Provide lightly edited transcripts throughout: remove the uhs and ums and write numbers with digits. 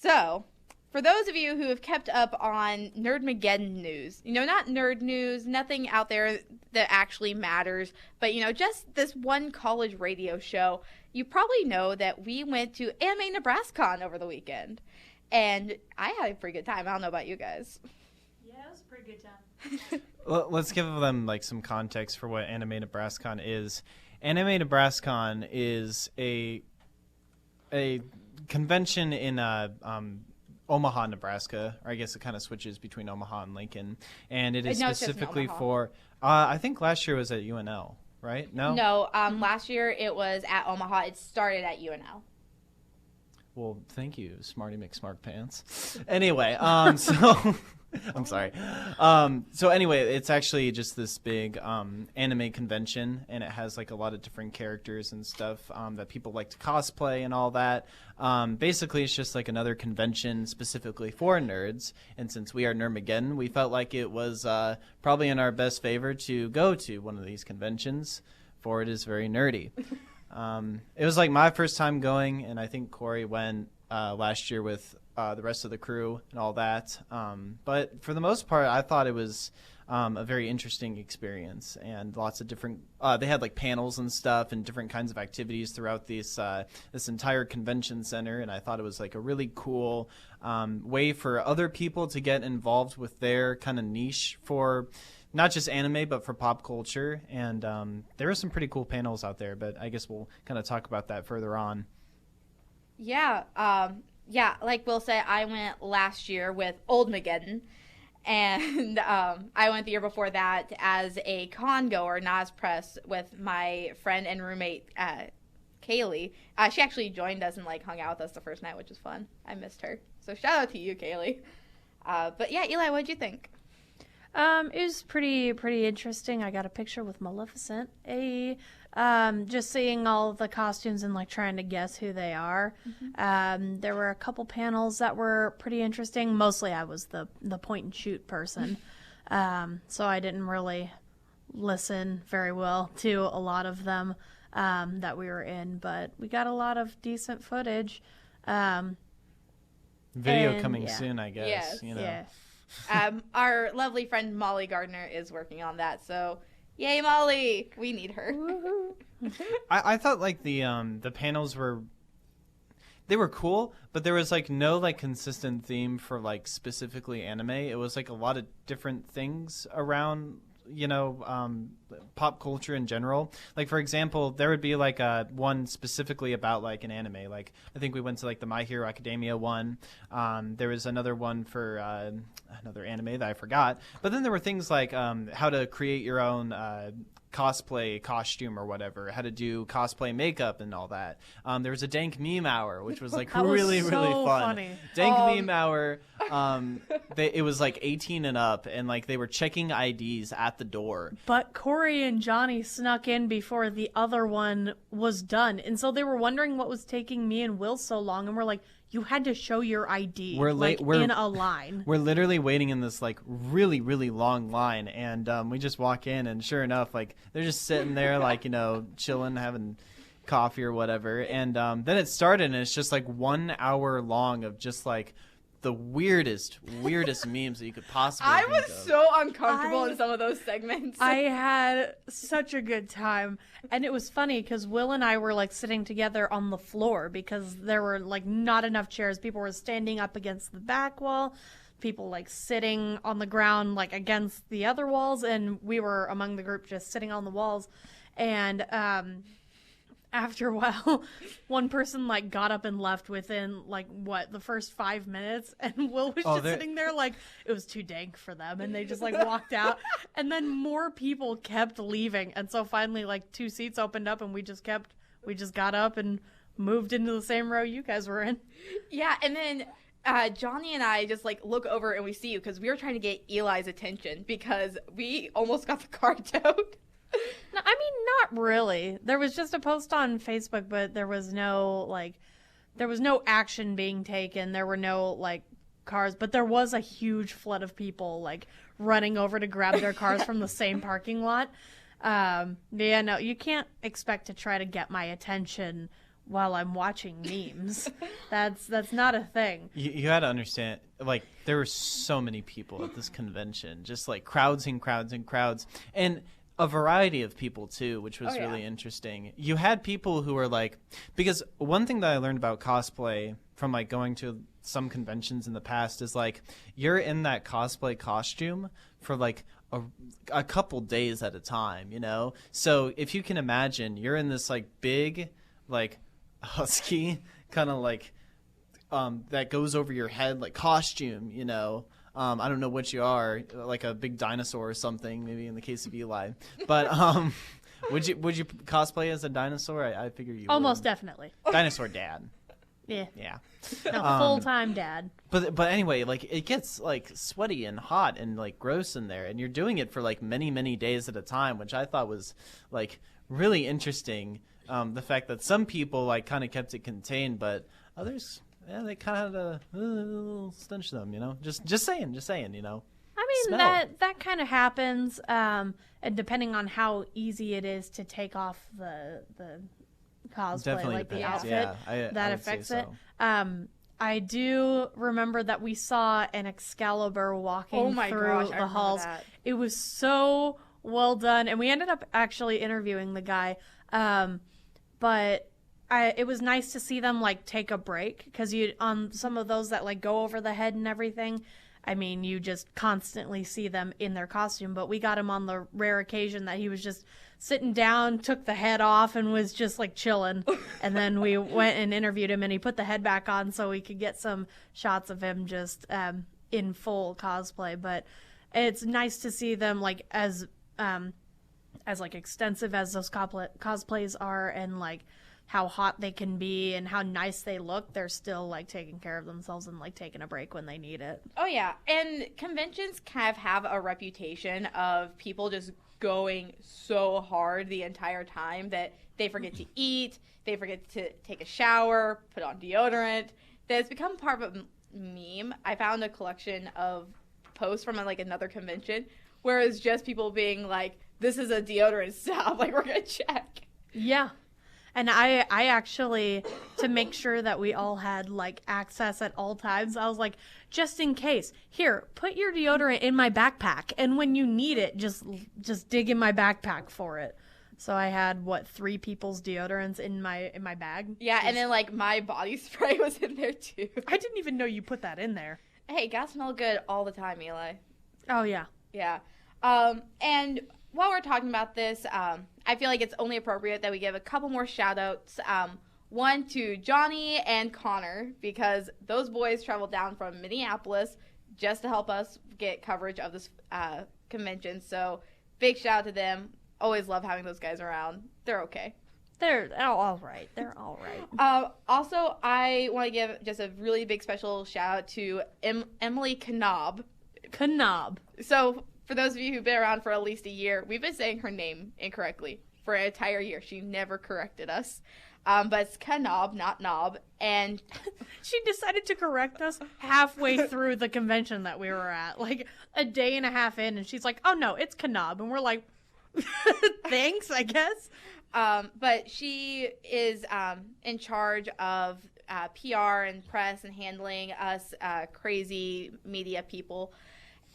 So, for those of you who have kept up on Nerdmageddon news, not nerd news, nothing out there that actually matters, but, just this one college radio show, you probably know that we went to NebKon over the weekend. And I had a pretty good time. I don't know about you guys. Yeah, it was a pretty good time. Well, let's give them some context for what NebKon is. NebKon is a convention in Omaha, Nebraska, or I guess it kind of switches between Omaha and Lincoln, and it is specifically for. I think last year was at UNL, right? No. No, last year it was at Omaha. It started at UNL. Well, thank you, Smarty McSmartPants. Anyway, so. I'm sorry. So anyway, it's actually just this big anime convention, and it has a lot of different characters and stuff that people like to cosplay and all that. Basically, it's just another convention specifically for nerds. And since we are Nerdmageddon, we felt like it was probably in our best favor to go to one of these conventions, for it is very nerdy. It was my first time going, and I think Corey went last year with the rest of the crew and all that. But for the most part, I thought it was a very interesting experience, and lots of different they had panels and stuff and different kinds of activities throughout this entire convention center, and I thought it was a really cool way for other people to get involved with their kind of niche for not just anime, but for pop culture. And there were some pretty cool panels out there, but I guess we'll kind of talk about that further on. Yeah, like Will said, I went last year with Oldmageddon, and I went the year before that as a con goer, not as press, with my friend and roommate, Kaylee. She actually joined us and hung out with us the first night, which was fun. I missed her. So shout out to you, Kaylee. But yeah, Eli, what'd you think? It was pretty interesting. I got a picture with Maleficent. Just seeing all the costumes and trying to guess who they are. Mm-hmm. There were a couple panels that were pretty interesting. Mostly I was the point and shoot person. So I didn't really listen very well to a lot of them that we were in, but we got a lot of decent footage. Video coming soon, I guess. Yes. Yeah. Our lovely friend Molly Gardner is working on that, so yay, Molly! We need her. I thought the panels were cool, but there was no consistent theme for specifically anime. It was a lot of different things around pop culture in general. For example, there would be one specifically about an anime. I think we went to the My Hero Academia one. There was another one for another anime that I forgot. But then there were things how to create your own cosplay costume or whatever, how to do cosplay makeup and all that. There was a dank meme hour, which was really fun. Funny. Dank meme hour. It was 18 and up, and they were checking IDs at the door. But Corey and Johnny snuck in before the other one was done, and so they were wondering what was taking me and Will so long, and we're like, you had to show your ID. We're late. We're in a line. We're literally waiting in this really long line, and we just walk in, and sure enough, they're just sitting there chilling, having coffee or whatever, and then it started, and it's just 1 hour long of just the weirdest memes that you could possibly I think was of. so uncomfortable in some of those segments. I had such a good time. And it was funny because Will and I were sitting together on the floor because there were not enough chairs. People were standing up against the back wall. People sitting on the ground against the other walls. And we were among the group just sitting on the walls. And after a while, one person got up and left within the first 5 minutes, and Will was just sitting there it was too dank for them, and they just walked out, and then more people kept leaving, and so finally 2 seats opened up, and we just got up and moved into the same row you guys were in. Yeah, and then Johnny and I just look over and we see you because we were trying to get Eli's attention because we almost got the car towed. No, I mean, not really. There was just a post on Facebook, but there was no action being taken. There were no cars, but there was a huge flood of people running over to grab their cars from the same parking lot. Yeah, no, you can't expect to try to get my attention while I'm watching memes. That's not a thing. You had to understand, like, there were so many people at this convention, just like crowds and crowds and crowds, and a variety of people too, which was really interesting. You had people who were like, because one thing that I learned about cosplay from like going to some conventions in the past is like you're in that cosplay costume for like a couple days at a time, you know? So if you can imagine, you're in this like big, like husky kind of like that goes over your head like costume, you know? I don't know what you are, like a big dinosaur or something, maybe in the case of Eli. But would you cosplay as a dinosaur? I figure you Almost would. Definitely. Dinosaur dad. Yeah. Yeah. No, full-time dad. But anyway, like it gets like sweaty and hot and like gross in there, and you're doing it for like many days at a time, which I thought was like really interesting. The fact that some people like kind of kept it contained, but others, yeah, they kind of had a little stench to them, you know. Just saying, you know. I mean, Smell. that kind of happens, and depending on how easy it is to take off the cosplay, Definitely like the depends. outfit, Yeah, I that would say affects it. so. I do remember that we saw an Excalibur walking Oh my through gosh, I the remember halls. that. It was so well done, and we ended up actually interviewing the guy. But it was nice to see them like take a break, because you on some of those that like go over the head and everything. I mean, you just constantly see them in their costume, but we got him on the rare occasion that he was just sitting down, took the head off, and was just like chilling. And then we went and interviewed him, and he put the head back on so we could get some shots of him just in full cosplay. But it's nice to see them like as like extensive as those cosplays are, and like how hot they can be and how nice they look. They're still like taking care of themselves and like taking a break when they need it. Oh yeah, and conventions kind of have a reputation of people just going so hard the entire time that they forget to eat, they forget to take a shower, put on deodorant. That it's become part of a meme. I found a collection of posts from like another convention where it's just people being like, "This is a deodorant stop. Like, we're gonna check." Yeah. And I actually, to make sure that we all had like access at all times, I was like, just in case, here, put your deodorant in my backpack, and when you need it, just dig in my backpack for it. So I had 3 people's deodorants in my bag. Yeah, and then like my body spray was in there too. I didn't even know you put that in there. Hey, gotta smell good all the time, Eli. Oh yeah. Yeah. And while we're talking about this, I feel like it's only appropriate that we give a couple more shout-outs. One to Johnny and Connor, because those boys traveled down from Minneapolis just to help us get coverage of this convention. So big shout-out to them. Always love having those guys around. They're okay. They're all right. They're all right. Also, I want to give just a really big special shout-out to Emily Knob. Knob. So for those of you who've been around for at least a year, we've been saying her name incorrectly for an entire year. She never corrected us. But it's Knob, not Knob. And she decided to correct us halfway through the convention that we were at, like a day and a half in, and she's like, "Oh no, it's Knob," and we're like, "Thanks, I guess." But she is in charge of PR and press and handling us crazy media people.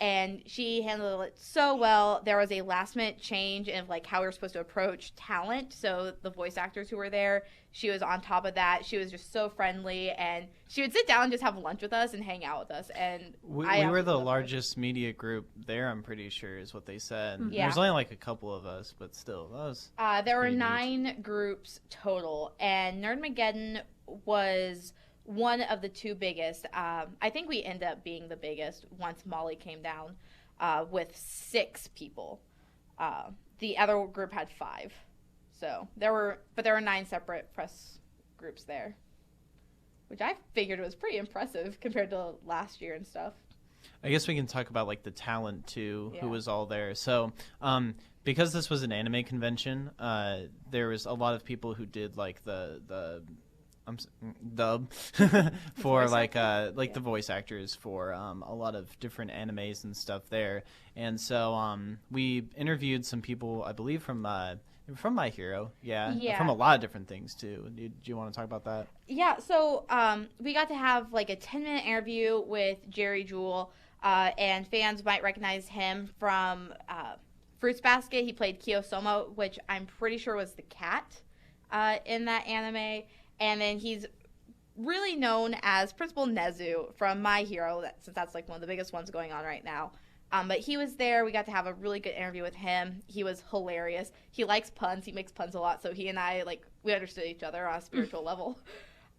And she handled it so well. There was a last-minute change in like how we were supposed to approach talent. So the voice actors who were there, she was on top of that. She was just so friendly, and she would sit down and just have lunch with us and hang out with us. And we were the largest media group there, I'm pretty sure, is what they said. Yeah. There's only like a couple of us, but still, that was. There were pretty 9 groups total, and Nerdmageddon was one of the 2 biggest. I think we ended up being the biggest once Molly came down with 6 people. The other group had 5. So there were 9 separate press groups there, which I figured was pretty impressive compared to last year and stuff. I guess we can talk about like the talent too, Yeah. who was all there. So because this was an anime convention, there was a lot of people who did like the dub for like the voice actors for a lot of different animes and stuff there. And so we interviewed some people, I believe from From My Hero, yeah. Yeah. From a lot of different things too. Do you want to talk about that? Yeah, so we got to have like a 10-minute interview with Jerry Jewell, and fans might recognize him from Fruits Basket. He played Kiyosoma, which I'm pretty sure was the cat in that anime. And then he's really known as Principal Nezu from My Hero, since that's like one of the biggest ones going on right now. But he was there. We got to have a really good interview with him. He was hilarious. He likes puns. He makes puns a lot. So he and I, like, we understood each other on a spiritual level.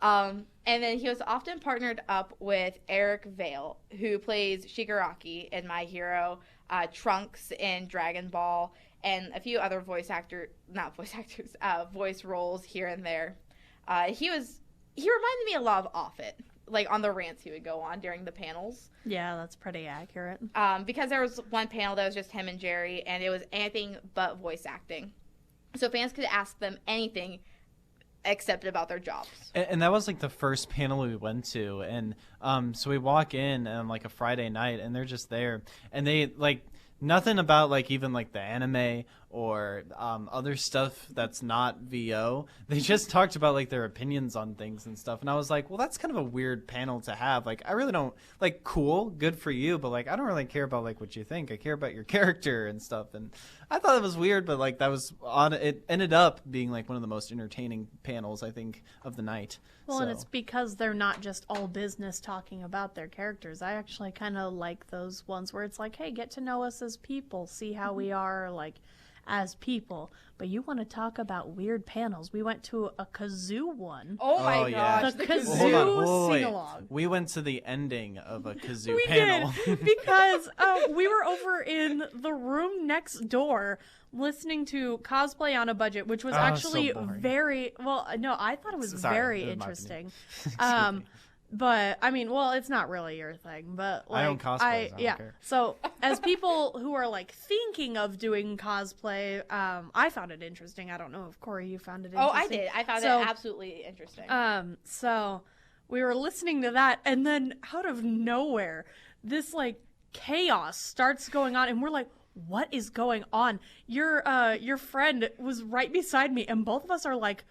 And then he was often partnered up with Eric Vale, who plays Shigaraki in My Hero, Trunks in Dragon Ball, and a few other voice roles here and there. He reminded me a lot of Offit, like on the rants he would go on during the panels. Yeah, that's pretty accurate. Because there was one panel that was just him and Jerry, and it was anything but voice acting. So fans could ask them anything except about their jobs. And that was like the first panel we went to. And so we walk in on like a Friday night, and they're just there. And they like nothing about like even like the anime or other stuff that's not VO. They just talked about like their opinions on things and stuff. And I was like, well, that's kind of a weird panel to have. Like, I really don't like, cool, good for you, but like I don't really care about like what you think. I care about your character and stuff. And I thought it was weird, but like that was on. It ended up being like one of the most entertaining panels, I think, of the night. Well, and it's because they're not just all business talking about their characters. I actually kind of like those ones where it's like, hey, get to know us as people, see how we are like as people. But you want to talk about weird panels. We went to a kazoo one. Oh my gosh. The kazoo sing-along. We went to the ending of a kazoo We panel. did, because we were over in the room next door listening to Cosplay on a Budget, which was actually so boring. very, well, no, I thought it was very it was my interesting. opinion. But I mean, well, it's not really your thing, but like I own cosplays, I don't care. So as people who are like thinking of doing cosplay, I found it interesting. I don't know if Corey, you found it interesting. Oh, I did. I found it absolutely interesting. So we were listening to that, and then out of nowhere, this like chaos starts going on, and we're like, what is going on? Your friend was right beside me, and both of us are like,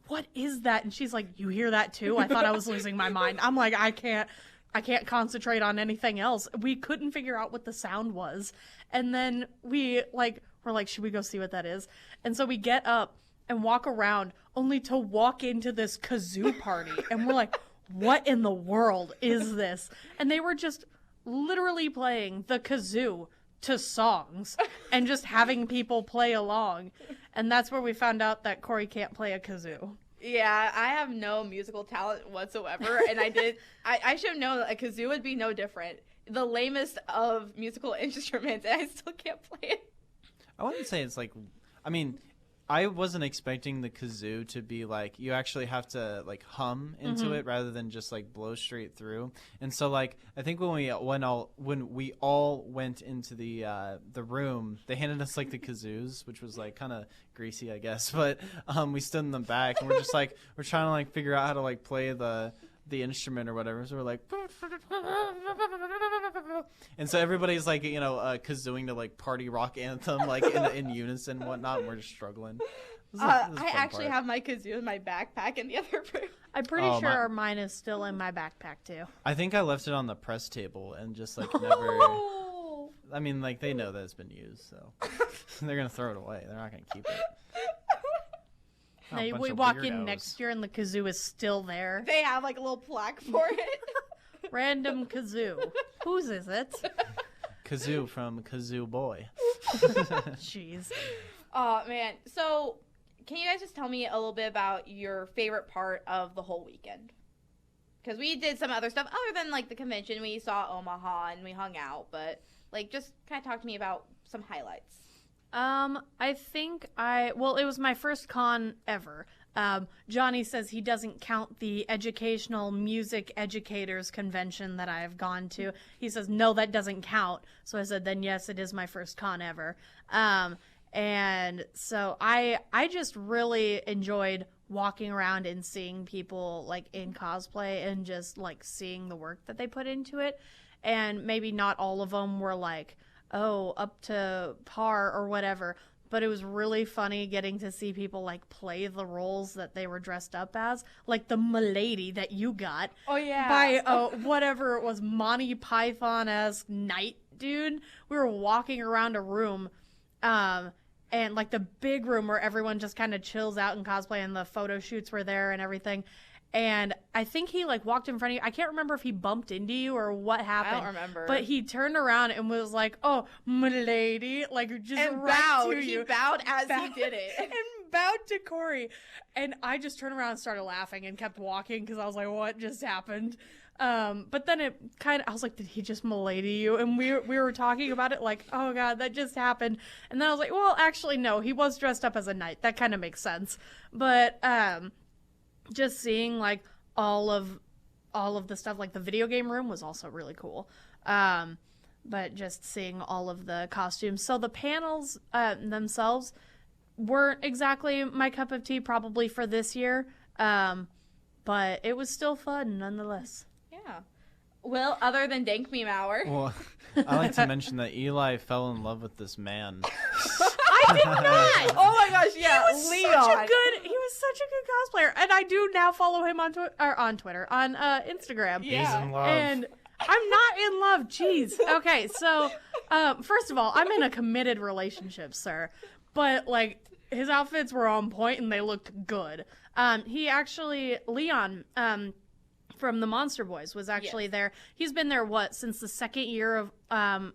what is that? And she's like, you hear that too? I thought I was losing my mind. I'm like, I can't concentrate on anything else. We couldn't figure out what the sound was. And then we're like, should we go see what that is? And so we get up and walk around, only to walk into this kazoo party. And we're like, what in the world is this? And they were just literally playing the kazoo to songs and just having people play along. And that's where we found out that Corey can't play a kazoo. Yeah, I have no musical talent whatsoever, and I should know that a kazoo would be no different. The lamest of musical instruments, and I still can't play it. I wouldn't say it's like, I mean, I wasn't expecting the kazoo to be like, you actually have to like hum into it rather than just like blow straight through. And so like, I think when we all went into the room, they handed us like the kazoos, which was like kind of greasy, I guess. But we stood in the back and we're just like, we're trying to like figure out how to like play the instrument or whatever. So we're like, and so everybody's like, you know, kazooing to like party rock anthem, like in unison and whatnot. And we're just struggling. I actually have my kazoo in my backpack in the other room. I'm pretty sure mine is still in my backpack too. I think I left it on the press table and just like never. I mean, like they know that it's been used, so they're gonna throw it away. They're not gonna keep it. We walk in next year and the kazoo is still there. They have like a little plaque for it. Random kazoo. Whose is it? Kazoo from Kazoo Boy. Jeez. Oh, man. So, can you guys just tell me a little bit about your favorite part of the whole weekend? Because we did some other stuff other than, like, the convention. We saw Omaha and we hung out. But, like, just kind of talk to me about some highlights. I think it was my first con ever. Johnny says he doesn't count the educational music educators convention that I've gone to. He says, no, that doesn't count. So I said, then yes, it is my first con ever. And so I just really enjoyed walking around and seeing people like in cosplay and just like seeing the work that they put into it. And maybe not all of them were like, oh, up to par or whatever. but it was really funny getting to see people like play the roles that they were dressed up as, like the milady that you got. Oh yeah. By whatever it was, Monty Python-esque knight dude. We were walking around a room, and like the big room where everyone just kind of chills out and cosplay, and the photo shoots were there and everything. And I think he like walked in front of you. I can't remember if he bumped into you or what happened. I don't remember. But he turned around and was like, "Oh, milady," like just and right bowed. to you. He bowed as he did it. And bowed to Corey. And I just turned around and started laughing and kept walking because I was like, "What just happened?" But then it kind of, I was like, "Did he just milady you?" And we were talking about it like, "Oh God, that just happened." And then I was like, "Well, actually, no. He was dressed up as a knight. That kind of makes sense." But just seeing like all of the stuff, like the video game room was also really cool. But just seeing all of the costumes. So the panels themselves weren't exactly my cup of tea probably for this year. But it was still fun nonetheless. Yeah. Well, other than Dank Meme Hour. Well, I like to mention that Eli fell in love with this man. I did not. Oh my gosh, yeah, He was Leon. such a good cosplayer, and I do now follow him on Twitter, on Instagram. Yeah. He's in love. And I'm not in love. Jeez. Okay, so first of all, I'm in a committed relationship, sir. But like his outfits were on point and they looked good. He actually, Leon, from the Monster Boys was actually there. He's been there since the second year of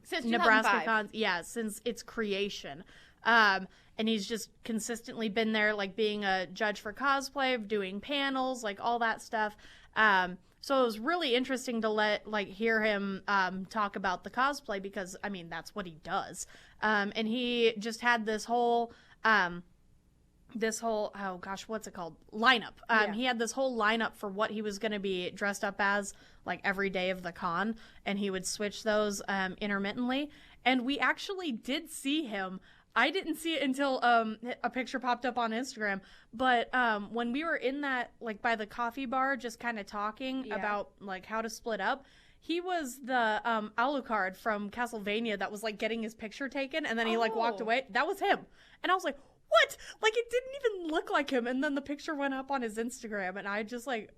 Since Nebraska 2005. Cons. Yeah, since its creation. And he's just consistently been there, like being a judge for cosplay, doing panels, like all that stuff. So it was really interesting to hear him talk about the cosplay because, I mean, that's what he does. And he just had this whole oh gosh, what's it called? Lineup. He had this whole lineup for what he was going to be dressed up as, like every day of the con, and he would switch those intermittently. And we actually did see him. I didn't see it until a picture popped up on Instagram. But when we were in that, like by the coffee bar, just kind of talking about like how to split up, he was the Alucard from Castlevania that was like getting his picture taken, and then he like walked away. That was him. And I was like, what? Like it didn't even look like him. And then the picture went up on his Instagram, and I was like,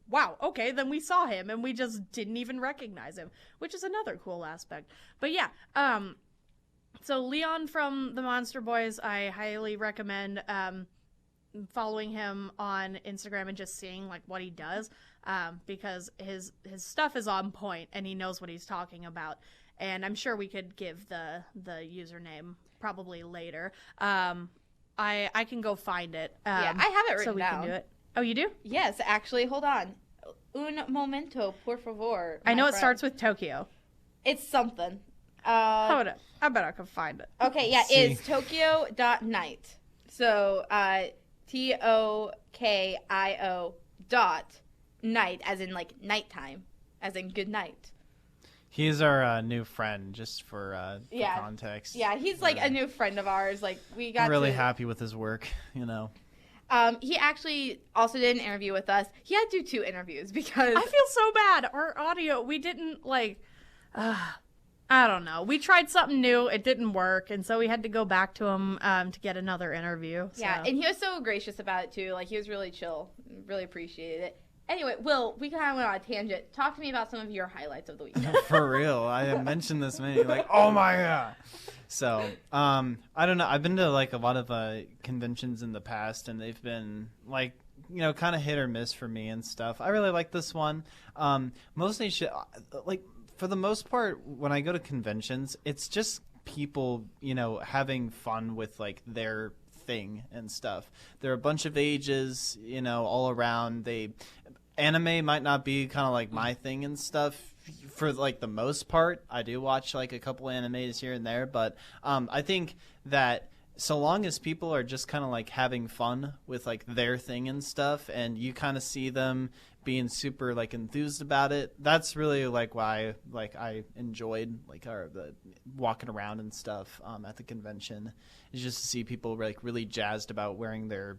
wow, okay, then we saw him, and we just didn't even recognize him, which is another cool aspect. But yeah, so Leon from the Monster Boys, I highly recommend following him on Instagram and just seeing like what he does, because his stuff is on point and he knows what he's talking about. And I'm sure we could give the username probably later. I can go find it. I have it written so we down. can do it. Oh, you do? Yes, actually, hold on. Un momento, por favor. I know my it friend. starts with Tokyo. It's something. Hold up. I bet I can find it. Okay, yeah, See. it's Tokyo.night. So, TOKIO.night, as in like nighttime, as in good night. He's our new friend, just for context. Yeah, he's like a new friend of ours. Like we got I'm really happy with his work, He actually also did an interview with us. He had to do 2 interviews because I feel so bad. Our audio, we didn't like. I don't know. We tried something new. It didn't work, and so we had to go back to him to get another interview. So. Yeah, and he was so gracious about it too. Like he was really chill. Really appreciated it. Anyway, Will, we kind of went on a tangent. Talk to me about some of your highlights of the weekend. For real. I have mentioned this many, like, oh my God. So, I don't know. I've been to like a lot of conventions in the past, and they've been like, kind of hit or miss for me and stuff. I really like this one. Mostly for the most part, when I go to conventions, it's just people, having fun with like their thing and stuff. There are a bunch of ages, all around. Anime might not be kind of like my thing and stuff for like the most part. I do watch like a couple animes here and there, but I think that so long as people are just kind of like having fun with like their thing and stuff, and you kind of see them being super like enthused about it, that's really like why like I enjoyed like the walking around and stuff at the convention, is just to see people like really jazzed about wearing their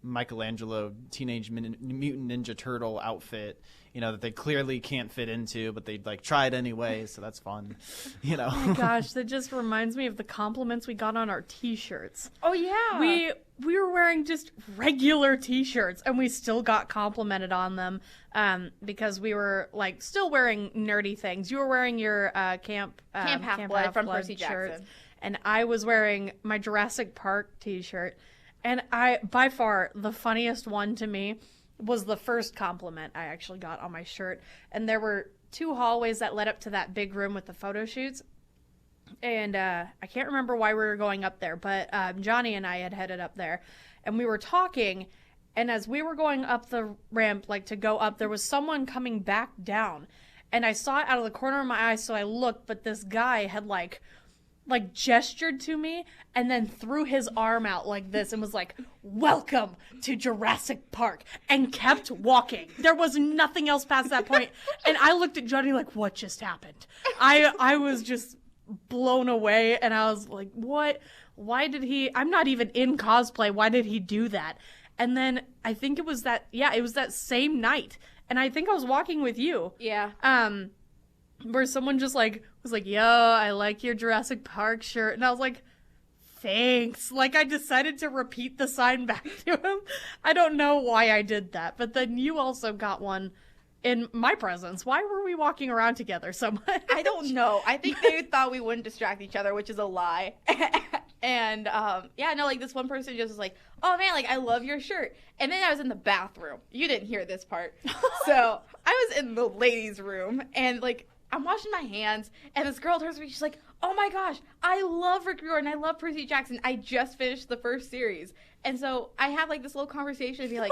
Michelangelo Teenage Mutant Ninja Turtle outfit, that they clearly can't fit into, but they like try it anyway, so that's fun. Oh my gosh, that just reminds me of the compliments we got on our t-shirts. Oh yeah. We were wearing just regular t-shirts and we still got complimented on them because we were like still wearing nerdy things. You were wearing your Camp Half-Blood from Percy shirt, Jackson. and I was wearing my Jurassic Park t-shirt. And by far the funniest one to me was the first compliment I actually got on my shirt. And there were 2 hallways that led up to that big room with the photo shoots. And I can't remember why we were going up there, but Johnny and I had headed up there. And we were talking, and as we were going up the ramp, like to go up, there was someone coming back down. And I saw it out of the corner of my eye, so I looked, but this guy had like gestured to me and then threw his arm out like this and was like, "Welcome to Jurassic Park," and kept walking. There was nothing else past that point. And I looked at Johnny like, what just happened? I was just blown away, and I was like, what? Why did he? I'm not even in cosplay. Why did he do that? And then I think it was that same night. And I think I was walking with you. Yeah. Where someone just like was like, "Yo, I like your Jurassic Park shirt," and I was like, "Thanks." Like, I decided to repeat the sign back to him. I don't know why I did that, but then you also got one in my presence. Why were we walking around together so much? I don't know. I think they thought we wouldn't distract each other, which is a lie. And like this one person just was like, "Oh man, like I love your shirt." And then I was in the bathroom. You didn't hear this part. So I was in the ladies' room, and like I'm washing my hands, and this girl turns to me. She's like, "Oh my gosh, I love Rick Riordan. I love Percy Jackson. I just finished the first series." And so I had like this little conversation and be like,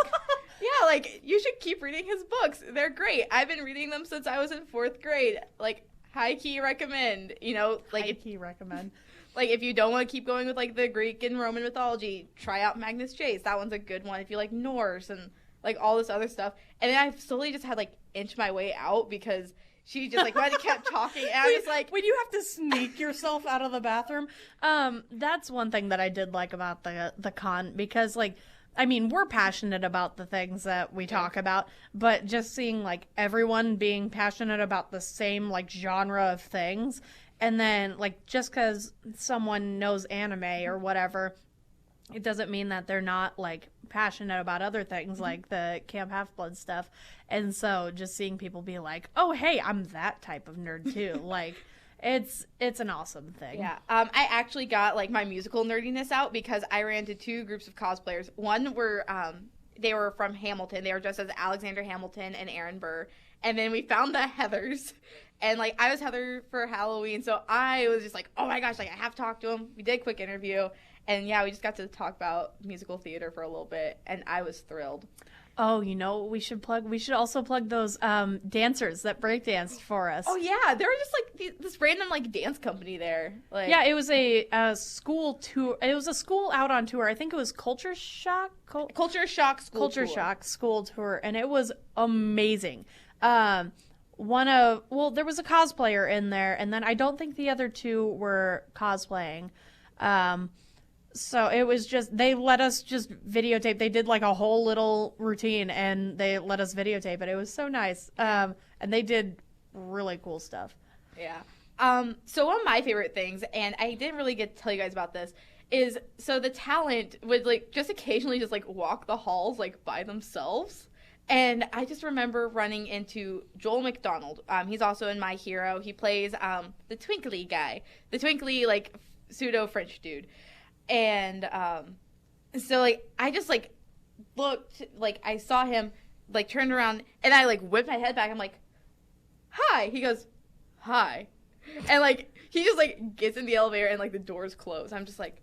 "Yeah, like you should keep reading his books. They're great. I've been reading them since I was in 4th grade. Like high key recommend. High key recommend. Like if you don't want to keep going with like the Greek and Roman mythology, try out Magnus Chase. That one's a good one. If you like Norse and like all this other stuff." And then I slowly just had like inch my way out because she just like kept talking, and I was like, when you have to sneak yourself out of the bathroom, that's one thing that I did like about the con, because like, I mean, we're passionate about the things that we talk about, but just seeing like everyone being passionate about the same like genre of things, and then like just because someone knows anime or whatever, it doesn't mean that they're not like passionate about other things like the Camp Half-Blood stuff. And so just seeing people be like, "Oh, hey, I'm that type of nerd too." Like it's an awesome thing. Yeah. I actually got like my musical nerdiness out because I ran into 2 groups of cosplayers. One were they were from Hamilton. They were dressed as Alexander Hamilton and Aaron Burr. And then we found the Heathers. And like I was Heather for Halloween, so I was just like, "Oh my gosh, like I have to talk to him." We did a quick interview. And yeah, we just got to talk about musical theater for a little bit, and I was thrilled. Oh, we should also plug those dancers that breakdanced for us. Oh yeah, they were just like this random like dance company there. Like, yeah, it was a school tour. It was a school out on tour. I think it was Culture Shock School Tour, and it was amazing. There was a cosplayer in there, and then I don't think the other 2 were cosplaying. So it was just, they let us just videotape. They did like a whole little routine and they let us videotape it. It was so nice. And they did really cool stuff. Yeah. So one of my favorite things, and I didn't really get to tell you guys about this, is so the talent would like just occasionally just like walk the halls like by themselves. And I just remember running into Joel McDonald. He's also in My Hero. He plays the twinkly guy, the twinkly like pseudo French dude. And so like I just like looked, like I saw him, like turned around, and I like whipped my head back. I'm like, "Hi." He goes, "Hi," and like he just like gets in the elevator and like the doors close. I'm just like,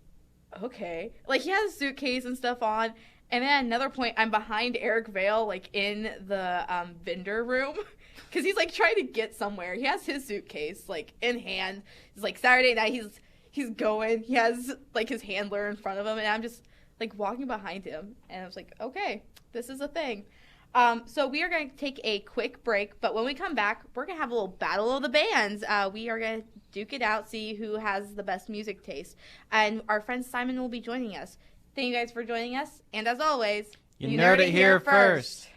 okay. Like he has a suitcase and stuff on, and then at another point I'm behind Eric Vale like in the vendor room because he's like trying to get somewhere. He has his suitcase like in hand. It's like Saturday night. He's going. He has, like, his handler in front of him, and I'm just, like, walking behind him. And I was like, okay, this is a thing. So we are going to take a quick break, but when we come back, we're going to have a little battle of the bands. We are going to duke it out, see who has the best music taste. And our friend Simon will be joining us. Thank you guys for joining us. And as always, You nerd it here first.